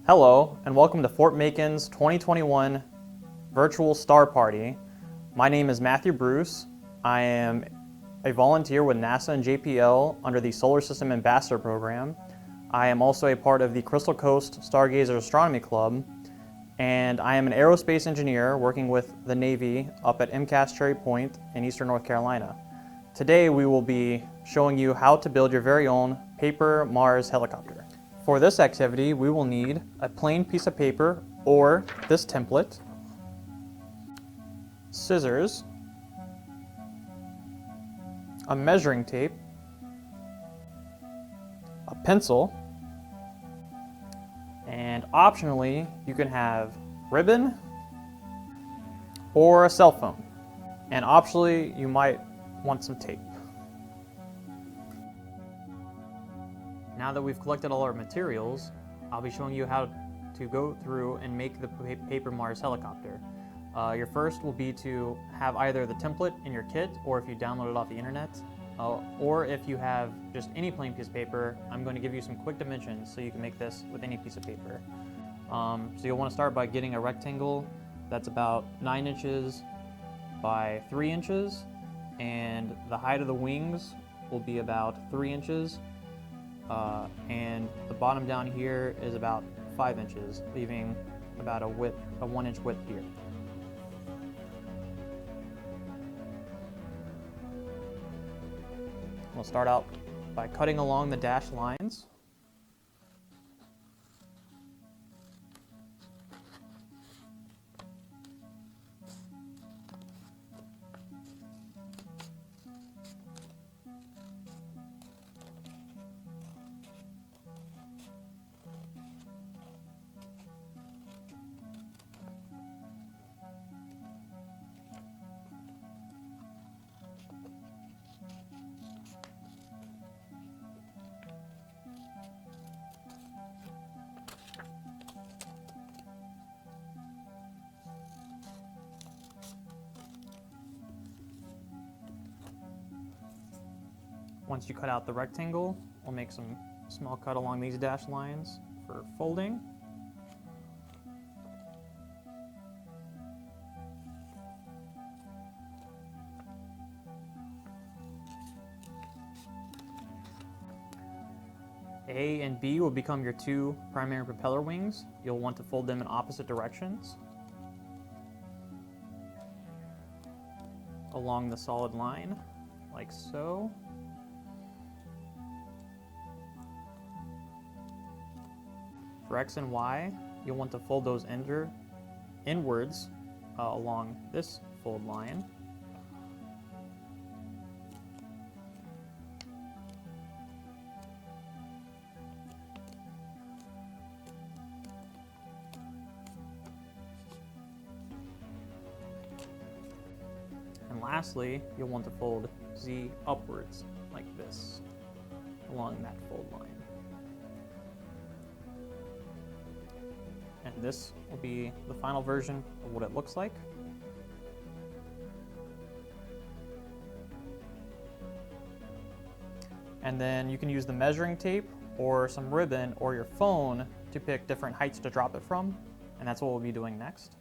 Hello, and welcome to Fort Macon's 2021 Virtual Star Party. My name is Matthew Bruce. I am a volunteer with NASA and JPL under the Solar System Ambassador Program. I am also a part of the Crystal Coast Stargazer Astronomy Club, and I am an aerospace engineer working with the Navy up at MCAS Cherry Point in Eastern North Carolina. Today we will be showing you how to build your very own paper Mars helicopter. For this activity, we will need a plain piece of paper or this template, scissors, a measuring tape, a pencil, and optionally, you can have ribbon or a cell phone. And optionally, you might want some tape. Now that we've collected all our materials, I'll be showing you how to go through and make the paper Mars helicopter. Your first will be to have either the template in your kit, or if you download it off the internet, or if you have just any plain piece of paper, I'm going to give you some quick dimensions so you can make this with any piece of paper. So you'll want to start by getting a rectangle that's about 9 inches by 3 inches, and the height of the wings will be about 3 inches. And the bottom down here is about 5 inches, leaving about a 1 inch width here. We'll start out by cutting along the dashed lines. Once you cut out the rectangle, we'll make some small cut along these dashed lines for folding. A and B will become your two primary propeller wings. You'll want to fold them in opposite directions along the solid line, like so. For X and Y, you'll want to fold those inwards along this fold line. And lastly, you'll want to fold Z upwards like this along that fold line. And this will be the final version of what it looks like. And then you can use the measuring tape or some ribbon or your phone to pick different heights to drop it from. And that's what we'll be doing next.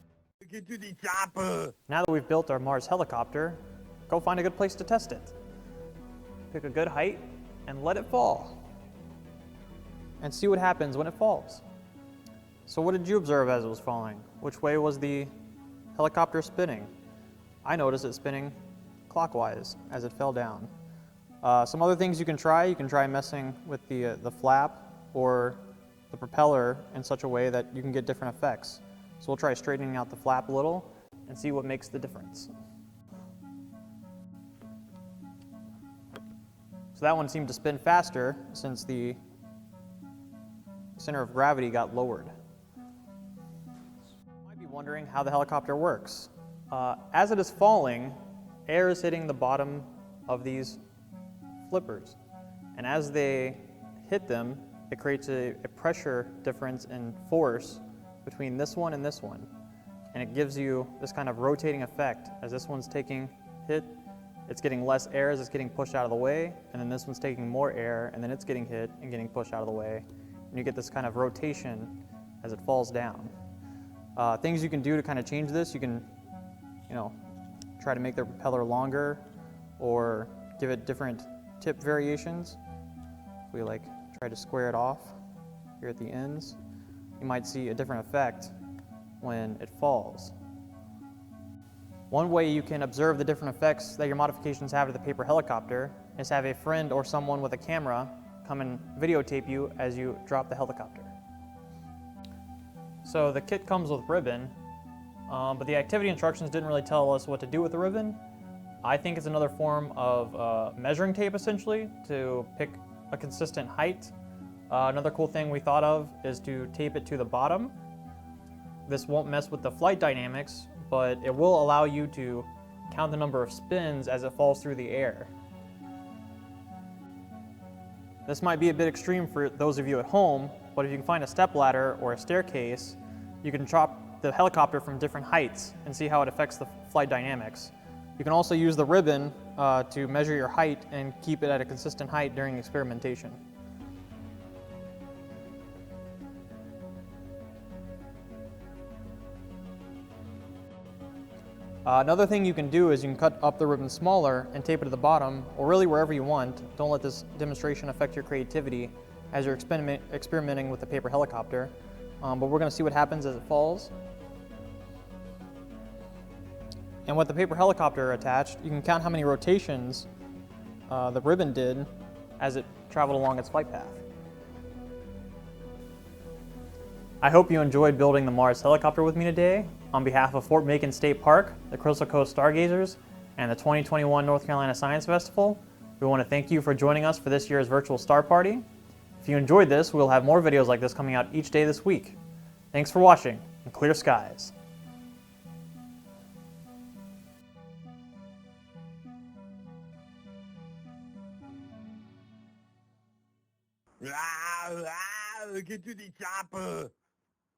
Get to the chopper! Now that we've built our Mars helicopter, go find a good place to test it. Pick a good height and let it fall. And see what happens when it falls. So what did you observe as it was falling? Which way was the helicopter spinning? I noticed it spinning clockwise as it fell down. Some other things you can try messing with the flap or the propeller in such a way that you can get different effects. So we'll try straightening out the flap a little and see what makes the difference. So that one seemed to spin faster since the center of gravity got lowered. Wondering how the helicopter works. As it is falling, air is hitting the bottom of these flippers, and as they hit them, it creates a pressure difference in force between this one and this one, and it gives you this kind of rotating effect. As this one's taking hit, it's getting less air as it's getting pushed out of the way, and then this one's taking more air, and then it's getting hit and getting pushed out of the way, and you get this kind of rotation as it falls down. Things you can do to kind of change this, you can, try to make the propeller longer or give it different tip variations. If we try to square it off here at the ends, you might see a different effect when it falls. One way you can observe the different effects that your modifications have to the paper helicopter is have a friend or someone with a camera come and videotape you as you drop the helicopter. So the kit comes with ribbon, but the activity instructions didn't really tell us what to do with the ribbon. I think it's another form of measuring tape, essentially, to pick a consistent height. Another cool thing we thought of is to tape it to the bottom. This won't mess with the flight dynamics, but it will allow you to count the number of spins as it falls through the air. This might be a bit extreme for those of you at home, but if you can find a stepladder or a staircase, you can drop the helicopter from different heights and see how it affects the flight dynamics. You can also use the ribbon to measure your height and keep it at a consistent height during experimentation. Another thing you can do is you can cut up the ribbon smaller and tape it to the bottom, or really wherever you want. Don't let this demonstration affect your creativity as you're experimenting with the paper helicopter. But we're going to see what happens as it falls. And with the paper helicopter attached, you can count how many rotations the ribbon did as it traveled along its flight path. I hope you enjoyed building the Mars helicopter with me today. On behalf of Fort Macon State Park, the Crystal Coast Stargazers, and the 2021 North Carolina Science Festival, we want to thank you for joining us for this year's virtual star party. If you enjoyed this, we'll have more videos like this coming out each day this week. Thanks for watching, and clear skies. Get to the chopper.